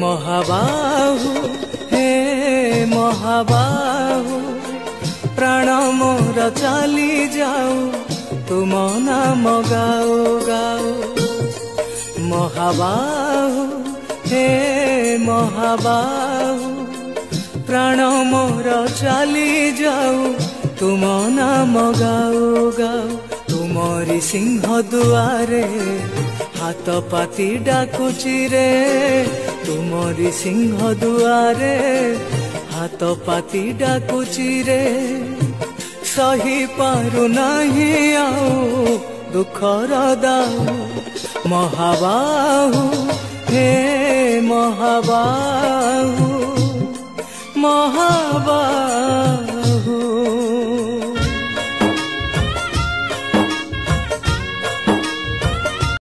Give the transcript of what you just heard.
महाबाहु हे महाबाहु प्राण मोर चली जाऊ तुम नाम गाओ गाओ महाबाहु हे महाबाहु प्राण मोर चली जाऊ तुम नाम गाओ गाओ तुमरी सिंह दुआरे हाथ पाती डाकुची रे तुमरी सिंह दुआरे हाथ पाती डाकुची रे सही पारु नहीं आऊ दुखर दाऊ महाबाहु हे महाबाहु महाबाहु।